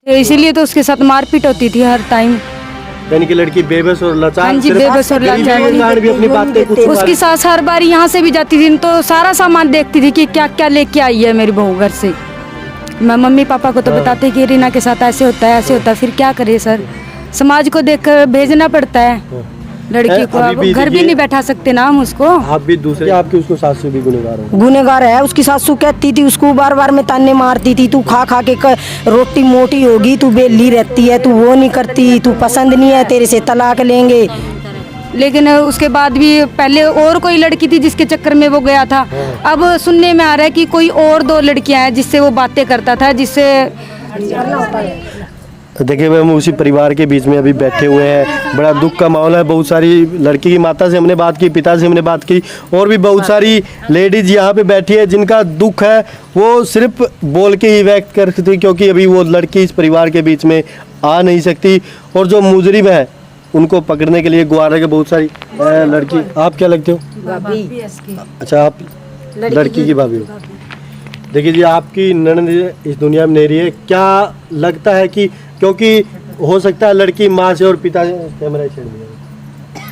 इसीलिए तो उसके साथ मारपीट होती थी हर टाइम। यानी कि लड़की बेबस और लाचार। हाँ जी, बेबस और लाचार। भी अपनी बातें कुछ उसकी सास हर बार यहाँ से भी जाती थी तो सारा सामान देखती थी कि क्या क्या लेके आई है मेरी बहू घर से। मैं मम्मी पापा को तो बताते कि रीना के साथ ऐसे होता है ऐसे होता है, फिर क्या करे सर, समाज को देखकर भेजना पड़ता है लड़की को। अब घर भी नहीं बैठा सकते ना हम उसको। आप भी दूसरे आपकी उसको सासू भी गुनहगार हो। गुनहगार है। उसकी सासू कहती थी उसको बार बार में ताने मारती थी, तू खा खा के रोटी मोटी होगी, तू बेली रहती है, तू वो नहीं करती, तू पसंद नहीं है, तेरे से तलाक लेंगे। लेकिन उसके बाद भी पहले और कोई लड़की थी जिसके चक्कर में वो गया था। अब सुनने में आ रहा है कि कोई और 2 लड़कियां हैं जिससे वो बातें करता था, जिससे देखिए हम उसी परिवार के बीच में अभी बैठे हुए हैं। बड़ा दुख का माहौल है। बहुत सारी लड़की की माता से हमने बात की, पिता से हमने बात की, और भी बहुत सारी लेडीज यहाँ पे बैठी है जिनका दुख है वो सिर्फ बोल के ही व्यक्त कर सकती, क्योंकि अभी वो लड़की इस परिवार के बीच में आ नहीं सकती। और जो मुजरिम है उनको पकड़ने के लिए गुहार के बहुत सारी लड़की। आप क्या लगते हो? अच्छा, आप लड़की की भाभी हो। देखिए जी, आपकी ननद इस दुनिया में नहीं रही है, क्या लगता है कि क्योंकि हो सकता है लड़की माँ से और पिता से, कैमरा छेड़ दिया,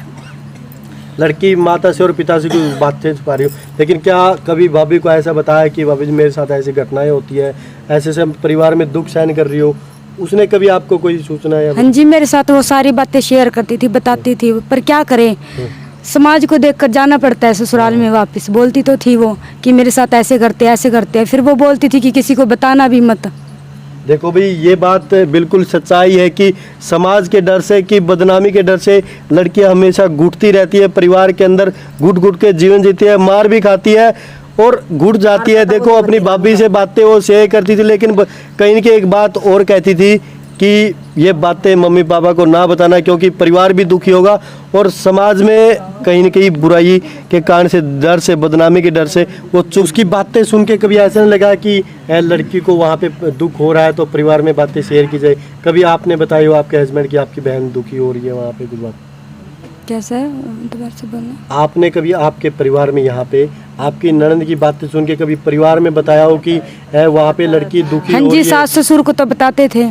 लड़की माता से और पिता से कुछ बातें छुपा रही हो, लेकिन क्या कभी भाभी को ऐसा बताया कि भाभी जी मेरे साथ ऐसी घटनाएं होती है, ऐसे से परिवार में दुख सहन कर रही हो, उसने कभी आपको कोई सूचना या? हाँ जी, मेरे साथ वो सारी बातें शेयर करती थी, बताती थी, पर क्या करें, समाज को देखकर जाना पड़ता है ससुराल में वापस। बोलती तो थी वो कि मेरे साथ ऐसे करते हैं, फिर वो बोलती थी कि किसी को बताना भी मत। देखो भाई, ये बात बिल्कुल सच्चाई है कि समाज के डर से, कि बदनामी के डर से लड़कियां हमेशा घुटती रहती है, परिवार के अंदर घुट घुट के जीवन जीती है, मार भी खाती है और घुट जाती है। देखो अपनी भाभी से बातें वो शेयर करती थी, लेकिन कहीं न कहीं एक बात और कहती थी कि ये बातें मम्मी पापा को ना बताना, क्योंकि परिवार भी दुखी होगा और समाज में कहीं न कहीं बुराई के कारण से, डर से, बदनामी के डर से वो उसकी बातें सुन के कभी ऐसा नहीं लगा कि लड़की को वहाँ पे दुख हो रहा है तो परिवार में बातें शेयर की जाए? कभी आपने बताई हो आपके हस्बैंड की आपकी बहन दुखी हो रही है वहाँ पे, कुछ बात? कैसा है, दोबारा से बोलना। आपने कभी आपके परिवार में यहाँ पे आपकी ननद की बातें सुन के कभी परिवार में बताया हो कि वहाँ पे लड़की दुखी हो रही है? हाँ जी, सास ससुर को तो बताते थे।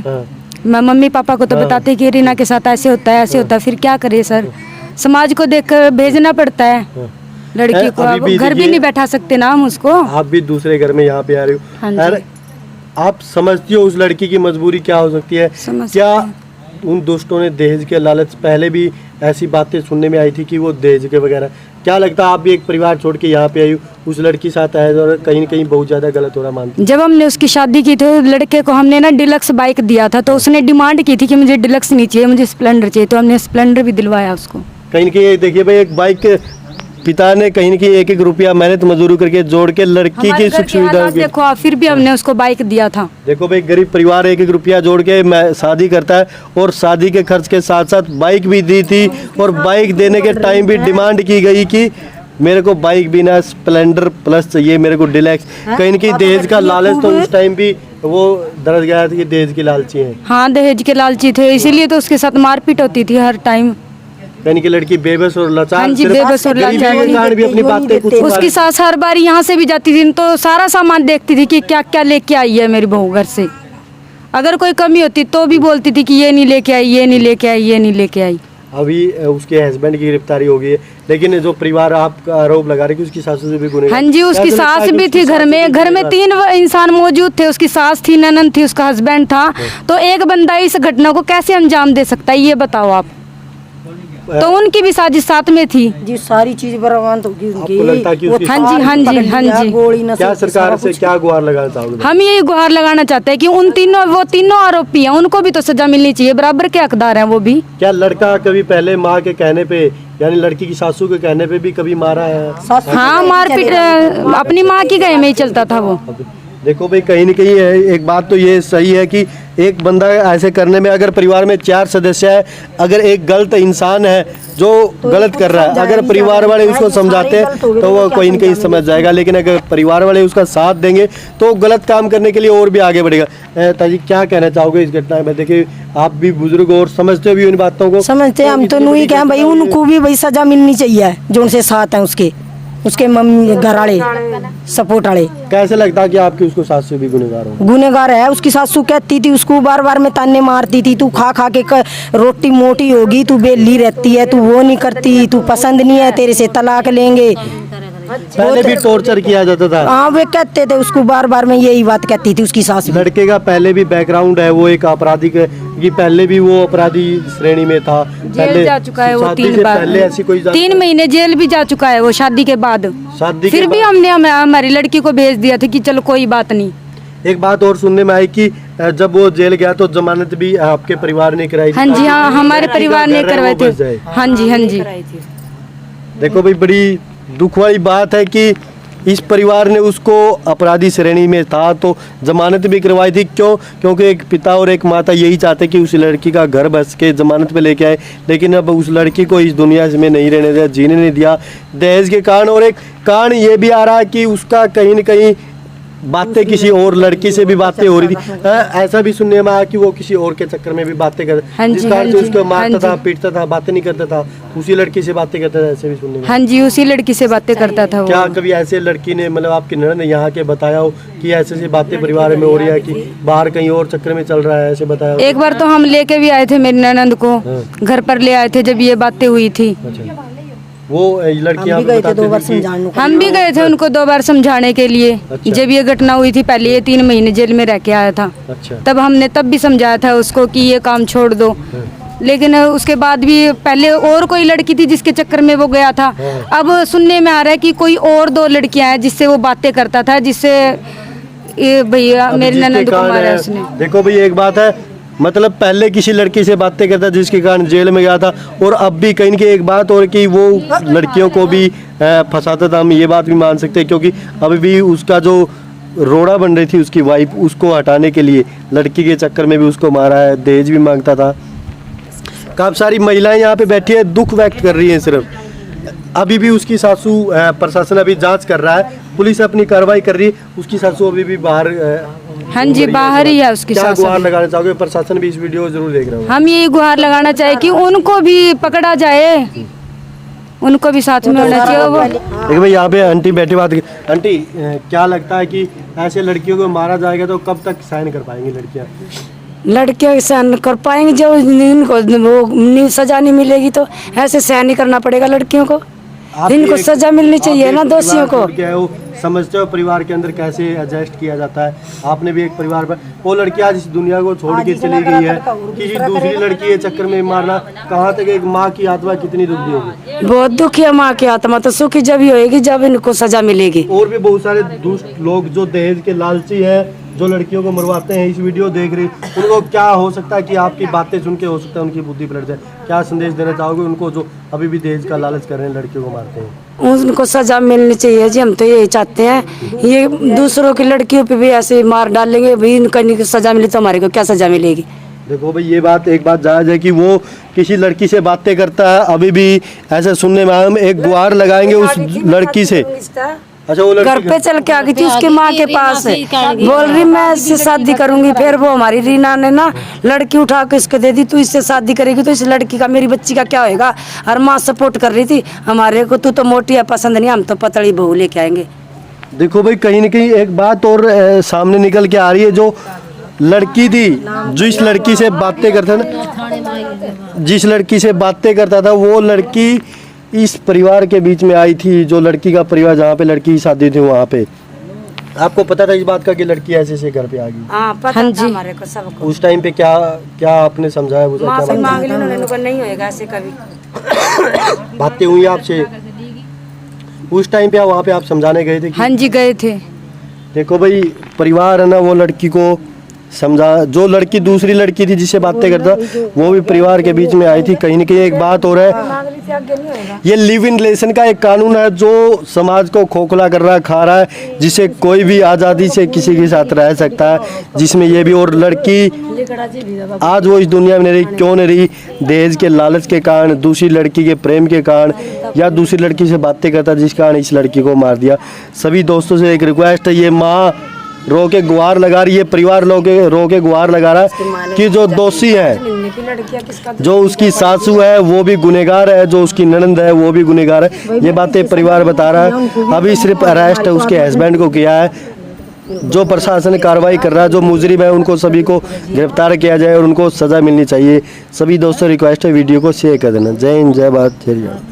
मैं मम्मी पापा को तो बताते कि रीना के साथ ऐसे होता है ऐसे होता है, फिर क्या करे सर, समाज को देखकर भेजना पड़ता है लड़की को। अब घर भी नहीं बैठा सकते ना हम उसको। आप भी दूसरे घर में यहाँ पे आ रहे हो। हाँ जी। आप समझती हो उस लड़की की मजबूरी क्या हो सकती है? क्या उन दोस्तों ने दहेज के लालच, पहले भी ऐसी बातें सुनने में आई थी कि वो दहेज के वगैरह, क्या लगता है आप भी एक परिवार छोड़ के यहाँ पे आई, उस लड़की साथ आए और कहीं न कहीं बहुत ज़्यादा गलत हो रहा मानती? जब हमने उसकी शादी की थी लड़के को हमने ना डिलक्स बाइक दिया था, तो उसने डिमांड की थी कि मुझे डिलक्स नहीं चाहिए, मुझे स्प्लेंडर चाहिए, तो हमने स्प्लेंडर भी दिलवाया उसको। कहीं न कहीं देखिए भाई, एक बाइक पिता ने कहीं न कहीं 1-1 रुपया मेहनत मजदूरी करके जोड़ के लड़की की सुख सुविधा देखो, फिर भी हमने उसको बाइक दिया था। देखो भाई, गरीब परिवार 1-1 रुपया जोड़ के शादी करता है और शादी के खर्च के साथ साथ बाइक भी दी थी, और बाइक देने के टाइम भी डिमांड की गई कि मेरे को बाइक भी ना, स्प्लेंडर प्लस चाहिए, मेरे को डिलक्स। कहीं न कहीं दहेज का लालच तो उस टाइम भी वो दर्ज गया था कि दहेज की लालची है। हाँ, दहेज के लालची थे, इसीलिए तो उसके साथ मारपीट होती थी हर टाइम। यानी कि लड़की बेबस और लाचार। हाँ जी, बेबस और लाचार। भी अपनी बातें कुछ उसकी सास हर बार यहाँ से भी जाती थी तो सारा सामान देखती थी कि क्या क्या लेके आई है मेरी बहू घर से। अगर कोई कमी होती तो भी बोलती थी कि ये नहीं लेके आई, ये नहीं लेके आई, ये नहीं लेके आई। अभी उसके हस्बैंड की गिरफ्तारी हो गई है, लेकिन जो परिवार आपका आरोप लगा रहे कि उसकी सासू से भी गुनहगार। हाँ जी, उसकी सास भी थी घर में। घर में 3 इंसान मौजूद थे, उसकी सास थी, ननद थी, उसका हस्बैंड था। तो एक बंदा इस घटना को कैसे अंजाम दे सकता है, ये बताओ आप। तो उनकी भी साजिश साथ में थी जी, सारी चीज बर्बाद होगी उनकी। आपको लगता है कि उसकी हाँ जी, हाँ जी, हाँ जी। क्या सरकार से क्या गुहार लगाना चाहोगे? हम ये गुहार लगाना चाहते हैं कि उन तीनों, वो तीनों आरोपी हैं, उनको भी तो सजा मिलनी चाहिए, बराबर के हकदार हैं वो भी। क्या लड़का कभी पहले माँ के कहने पे, यानी लड़की की सासू के कहने पे भी कभी मारा है? हाँ, मारपीट अपनी माँ की गए में ही चलता था वो। देखो भाई, कहीं न कहीं एक बात तो ये सही है कि एक बंदा ऐसे करने में, अगर परिवार में 4 सदस्य है, अगर एक गलत इंसान है जो गलत कर रहा है, अगर परिवार वाले उसको समझाते हैं तो वो कहीं न कहीं समझ जाएगा, लेकिन अगर परिवार वाले उसका साथ देंगे तो गलत काम करने के लिए और भी आगे बढ़ेगा। ताजी, क्या कहना चाहोगे इस घटना में? देखिए आप भी बुजुर्ग और समझते भी उन बातों को। समझते हम तो नहीं क्या भाई, उनको भी भाई सजा मिलनी चाहिए जो उनसे साथ है उसके। उसके मम्मी घर वाले सपोर्ट वाले। कैसे लगता है कि आपकी उसको सासू भी गुनहगार हो? गुनहगार है। उसकी सासू कहती थी उसको बार बार में ताने मारती थी, तू खा खा के रोटी मोटी होगी, तू बेली रहती है, तू वो नहीं करती, तू पसंद नहीं है, तेरे से तलाक लेंगे। पहले भी टॉर्चर किया जाता था। हाँ वे कहते थे उसको बार बार में यही बात कहती थी उसकी सास भी। लड़के का पहले भी बैकग्राउंड है, वो एक आपराधिक कि पहले भी वो अपराधी श्रेणी में था। जेल जा चुका है वो शादी 3 से बार। पहले ऐसी कोई 3 महीने जेल भी जा चुका है वो शादी के बाद। शादी के फिर भी बाद- हमने हमारी लड़की को भेज दिया था कि चलो कोई बात नहीं। एक बात और सुनने में आई कि जब वो जेल गया तो जमानत भी आपके परिवार ने कराई थी। हाँ जी, हाँ हमारे परिवार ने घर है, करवाए वो बच जाए। थे। हाँ जी, हाँ जी। देखो भाई, बड़ी दुख वाली बात है कि इस परिवार ने उसको अपराधी श्रेणी में था तो जमानत भी करवाई थी। क्योंकि एक पिता और एक माता यही चाहते कि उस लड़की का घर बस के जमानत पे लेके आए, लेकिन अब उस लड़की को इस दुनिया में नहीं रहने दिया, जीने नहीं दिया दहेज के कारण। और एक कारण ये भी आ रहा है कि उसका कहीं न कहीं बातें किसी और लड़की से भी बातें हो रही थी। ऐसा भी सुनने में आया कि वो किसी और के चक्कर में भी बातें कर, हाँ जी, जिस कारण हाँ से जी, उसको हाँ मारता जी। था, पीटता था, बातें नहीं करता था, उसी लड़की से बातें करता था, ऐसे भी सुनने में। हाँ जी, उसी लड़की से बातें करता था क्या वो। कभी ऐसे लड़की ने मतलब आपकी ननद ने यहाँ के बताया हो कि ऐसे ऐसी बातें परिवार में हो रही है कि बाहर कहीं और चक्कर में चल रहा है, ऐसे बताया हो? एक बार तो हम लेके भी आए थे मेरी ननद को, हाँ। घर पर ले आए थे जब ये बातें हुई थी। अच्छा, वो लड़की हम आप भी गए थे बताती 2 बार थी कि- समझाने को। हम भी गए थे उनको 2 बार समझाने के लिए। अच्छा। जब ये घटना हुई थी पहले, ये 3 महीने जेल में रह के आया था, अच्छा, तब हमने तब भी समझाया था उसको कि ये काम छोड़ दो। लेकिन उसके बाद भी पहले और कोई लड़की थी जिसके चक्कर में वो गया था। हाँ। अब सुनने में आ रहा है कि कोई और 2 लड़कियां हैं जिससे वो बातें करता था, जिससे ये भैया अब मेरी जिसके ननद को कारण मारा है- उसने। देखो भाई, एक बात है, मतलब पहले किसी लड़की से बातें करता जिसके कारण जेल में गया था, और अब भी कहीं न कहीं एक बात और कि वो लड़कियों को भी फंसाता था। हम ये बात भी मान सकते हैं क्योंकि अभी भी उसका जो रोड़ा बन रही थी उसकी वाइफ, उसको हटाने के लिए लड़की के चक्कर में भी उसको मारा है, दहेज भी मांगता था। काफ़ी सारी महिलाएं यहाँ पे बैठी है, दुख व्यक्त कर रही हैं। सिर्फ अभी भी उसकी सासू, प्रशासन अभी जांच कर रहा है, पुलिस अपनी कार्रवाई कर रही है, उसकी सासू अभी भी बाहर हाँ जी, बाहर ही है उसकी क्या सासू। गुहार लगाना चाहोगे? प्रशासन भी इस वीडियो को जरूर देख रहा हूँ। हम यही गुहार लगाना चाहे कि उनको भी पकड़ा जाए, उनको भी साथ में होना चाहिए। वो देखिए भाई, यहाँ पे आंटी बैठी बात आंटी, क्या लगता है कि ऐसे लड़कियों को मारा जाएगा तो कब तक सहन कर पाएंगी लड़कियाँ? लड़कियां सहन कर पाएंगी, जब इनको वो सजा नहीं मिलेगी तो ऐसे सहन नहीं करना पड़ेगा लड़कियों को। आप इनको एक- सजा मिलनी आप चाहिए एक ना दोषियों को। परिवार छोड़ के आए हो, समझते हो परिवार के अंदर कैसे एडजस्ट किया जाता है। आपने भी एक परिवार पर, वो लड़की आज इस दुनिया को छोड़ के चली गई है, किसी दूसरी लड़की के चक्कर में मारना, कहाँ तक एक माँ की आत्मा कितनी दुखी होगी। बहुत दुखी है माँ की आत्मा, तो सुखी जब ही होएगी जब इनको सजा मिलेगी। और भी बहुत सारे दुष्ट लोग जो दहेज के लालची हैं, जो लड़कियों को मरवाते हैं, इस वीडियो देख रही, उनको क्या हो सकता है कि आपकी बातें सुन के हो सकता है उनकी बुद्धि पलट जाए। क्या संदेश देना चाहोगे उनको जो अभी भी दहेज का लालच कर रहे हैं, लड़कियों को मारते हैं? उनको सजा मिलनी चाहिए जी, हम तो यही चाहते हैं। ये दूसरों की लड़कियों पे भी ऐसे मार डालेंगे, भी इनको नहीं सजा मिली तो हमारे को क्या सजा मिलेगी? देखो भाई, ये बात एक बात जायज है कि वो किसी लड़की से बातें करता है, अभी भी ऐसा सुनने में आया। हम एक गुहार लगाएंगे उस लड़की से। अच्छा, वो घर लड़की पे चल के आ गई थी उसकी माँ के पास, बोल रही मैं इससे शादी करूंगी। फिर वो हमारी रीना ने ना लड़की उठा के इसको दे दी, तू इससे शादी करेगी तो इस लड़की का, मेरी बच्ची का क्या होएगा? और माँ सपोर्ट कर रही थी हमारे को, तू तो मोटी है, पसंद नहीं, हम तो पतली बहू लेके आएंगे। देखो भाई, कहीं ना कहीं एक बात और सामने निकल के आ रही है। जो लड़की थी, जो इस लड़की से बातें करता था, जिस लड़की से बातें करता था, वो लड़की इस परिवार के बीच में आई थी, जो लड़की का परिवार, जहाँ पे लड़की की शादी थी वहाँ पे। आपको पता था इस बात का कि लड़की ऐसे से घर पे आ गई? हाँ पता था हमारे को सबको। उस टाइम पे क्या क्या आपने समझाया? वो क्या माफी बात- मांग ली उन्होंने, उनको नहीं होएगा ऐसे कभी। बातें हुई आपसे उस टाइम पे? वहाँ पे आप समझाने गए थे कि? हाँ जी, गए थे। देखो भाई, परिवार है ना, वो लड़की को समझा। जो लड़की दूसरी लड़की थी जिससे बातें करता, वो भी परिवार के बीच में आई थी। कहीं ना कहीं एक बात हो रहा है, ये लिव इन रिलेशन का एक कानून है जो समाज को खोखला कर रहा है, खा रहा है, जिसे कोई भी आज़ादी से किसी के साथ रह सकता है, जिसमें ये भी। और लड़की आज वो इस दुनिया में नहीं रही, क्यों नहीं रही? दहेज के लालच के कारण, दूसरी लड़की के प्रेम के कारण, या दूसरी लड़की से बातें करता जिस कारण इस लड़की को मार दिया। सभी दोस्तों से एक रिक्वेस्ट है, ये माँ रो के गुहार लगा रही है, परिवार रो के गुहार लगा रहा है कि जो दोषी है, जो उसकी सासू है वो भी गुनहगार है, जो उसकी ननंद है वो भी गुनहगार है। ये बातें परिवार बता रहा है। अभी सिर्फ अरेस्ट उसके हस्बैंड को किया है। जो प्रशासन कार्रवाई कर रहा है, जो मुजरिम है उनको सभी को गिरफ्तार किया जाए और उनको सज़ा मिलनी चाहिए। सभी दोस्तों रिक्वेस्ट है वीडियो को शेयर कर देना। जय हिंद, जय भारत, जय हरियाणा।